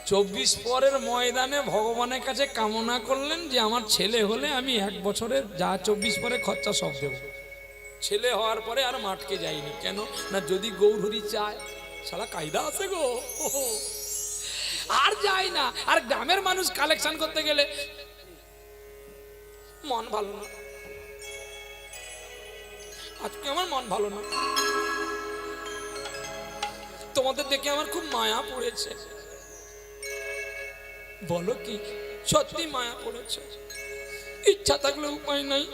24 পরের ময়দানে ভগবানের কাছে কামনা করলেন যে আমার ছেলে হলে আমি 1 বছরের যা 24 পরে খরচা সব দেব। ছেলে হওয়ার পরে আর মাঠকে যাইনি, কেন না যদি গৌরহরি চায়, শালা কায়দা আছে গো, আর যায় না। আর গ্রামের মানুষ কালেকশন করতে গেলে মন ভালো না, আজকে আমার মন ভালো না, তোমাদের দেখে আমার খুব মায়া পড়েছে। বলো কি সত্যি মায়া পড়েছে, ইচ্ছা থাকলে উপায় নাই।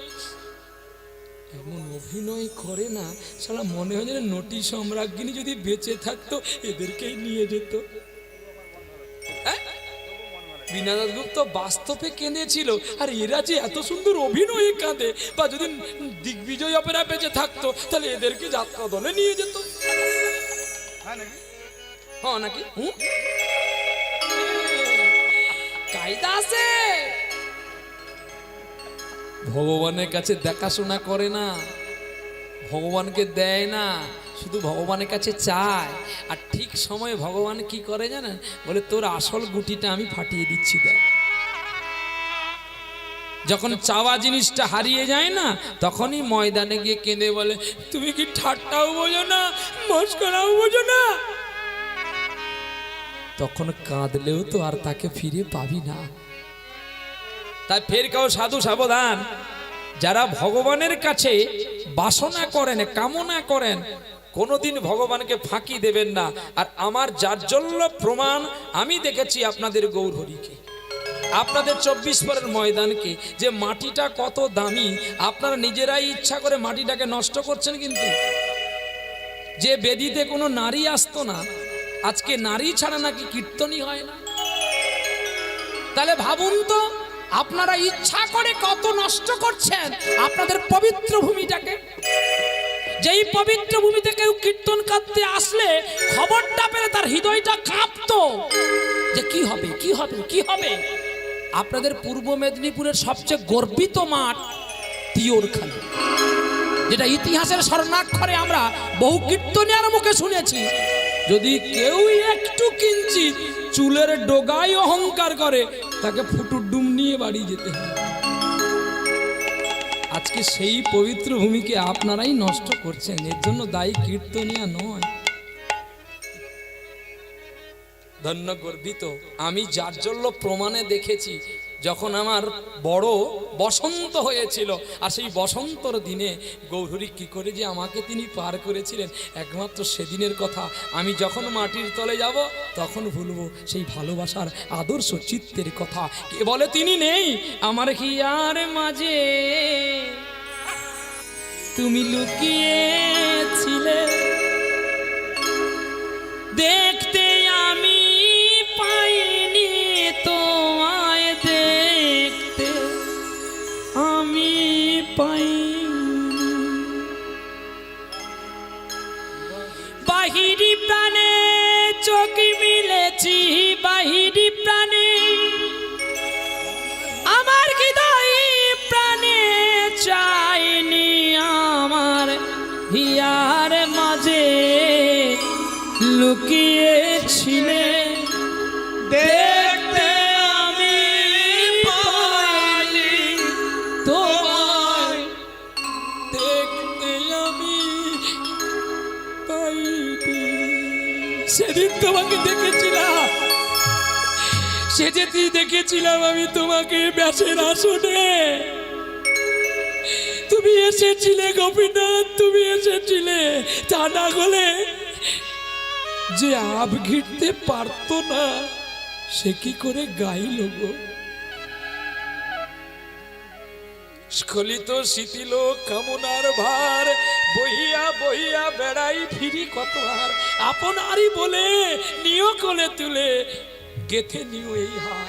এমন অভিনয় করে না, সারা মনে হয় যেন নটি সম্রাজ্ঞী যদি বেঁচে থাকতো এদেরকেই নিয়ে যেত। বীণা দাশগুপ্ত বাস্তবে কেঁদেছিল, আর এরা যে এত সুন্দর অভিনয়ে কাঁদে, বা যদি দিগ্বিজয় অপেরা বেঁচে থাকতো তাহলে এদেরকে যাত্রা দলে নিয়ে যেত। হ্যাঁ নাকি? কায়দা আছে। ভগবানের কাছে দেখাশোনা করে না, ভগবানকে দেয় না, শুধু ভগবানের কাছে চায়। আর ঠিক সময়ে ভগবান কি করে জানেন? বলে তোর আসল গুটিটা আমি ফাটিয়ে দিচ্ছি। দেখ, যখন চাওয়া জিনিসটা হারিয়ে যায় না, তখনই ময়দানে গিয়ে কেঁদে বলে তুমি কি ঠাট্টাও বোঝো না, মস্করাও বোঝো না। তখন কাঁদলেও তো আর তাকে ফিরে পাবি না। তাই ফের কাউ সাধু সাবধান, যারা ভগবানের কাছে বাসনা করেন, কামনা করেন, কোনোদিন ভগবানকে ফাঁকি দেবেন না। আর আমার জাজ্জল্য প্রমাণ আমি দেখেছি আপনাদের গৌরহরিকে, আপনাদের 24 পরের ময়দানকে, যে মাটিটা কত দামি। আপনারা নিজেরাই ইচ্ছা করে মাটিটাকে নষ্ট করছেন। কিন্তু যে বেদিতে কোনো নারী আসতো না, আজকে নারী ছাড়া নাকি কীর্তনই হয় না। তাহলে ভাবুন তো, আপনারা ইচ্ছা করে কত নষ্ট করছেন আপনাদের পবিত্র ভূমিটাকে। যেই পবিত্র ভূমিতে কেউ কীর্তন করতে আসলে খবরটা পেলে তার হৃদয়টা কাঁপতো যে কি হবে, কি হবে, কি হবে। আপনাদের পূর্ব মেদিনীপুরের সবচেয়ে গর্বিত মাঠ তিওরখালী, যেটা ইতিহাসের স্বর্ণাক্ষরে আমরা বহু কীর্তনিয়ার মুখে শুনেছি। যদি কেউ একটু কিঞ্চিত চুলের ডোগায় অহংকার করে, তাকে ফুটুর ডুম নিয়ে বাড়ি যেতে হয়। আজকে সেই পবিত্র ভূমিকে আপনারাই নষ্ট করছেন, এর জন্য দায়ী কীর্তনিয়া নয়। ধন্য গর্বিত আমি জাজ্জল্য প্রমাণে দেখেছি। যখন আমার বড় বসন্ত হয়েছিল, আর সেই বসন্তর দিনে গৌরহরি কি করে যে আমাকে তিনি পার করেছিলেন, একমাত্র সেদিনের কথা আমি যখন মাটির তলে যাব তখন ভুলবো সেই ভালোবাসার আদর্শ চিত্তের কথা। কে বলে তিনি নেই আমার হিয়ার মাঝে, তুমি লুকিয়েছিলে দেখতে আমি পাইনি, তোমায় দেখতে আমি পাইনি। বাহিরি প্রাণে চোখ মিলেছি, বাহিরি প্রাণে আমার হৃদয় প্রাণে চাইনি, আমার হিয়ার মাঝে লুকিয়েছিলে দেখতে আমি পাইনি, তোমায় দেখতে আমি পাইনি। সেদিন তোমাকে দেখেছিলাম, সেজেতেই দেখেছিলাম আমি তোমাকে ব্যাসের আসনে। তুমি এসেছিলে গোপীনাথ, তুমি এসেছিলে। তা না হলে যে আব ঘিরতে পারতো না সে কি করে গাইল গো। স্খলিত শিথিল কামনার ভার, বহিয়া বহিয়া বেড়াই ফিরি কত আর। আপনারই বলে নিও কোলে তুলে, গেথে নিও এই হার।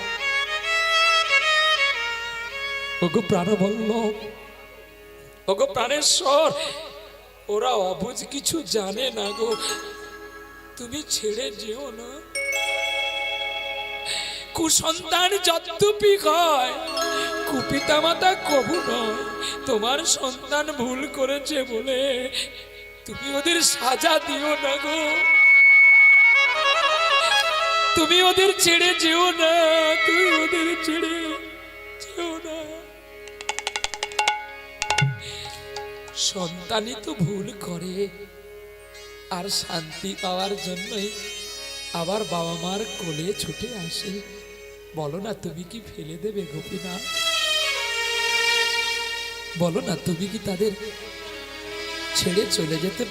ওগো প্রাণবল্লভ, ওগো প্রাণেশ্বর, ওরা অবুঝ কিছু জানে না গো, তুমি ছেড়ে যেও না। কুসন্তান যদ্যপি হয়, কুপিতা মাতা কবু নয়। তোমার সন্তান ভুল করেছে বলে তুমি ওদের সাজা দিও না গো। তুমি ওদের ছেড়ে যেও না, তুমি ওদের ছেড়ে যেও না। সন্তানই তো ভুল করে, আর শান্তি পাওয়ার জন্যই আবার বাবা মার কোলে ছুটে আসে। বলো না তুমি কি ফেলে দেবে গোপীনাথ? বলো না তুমি কি তাদের ছেড়ে চলে যেতে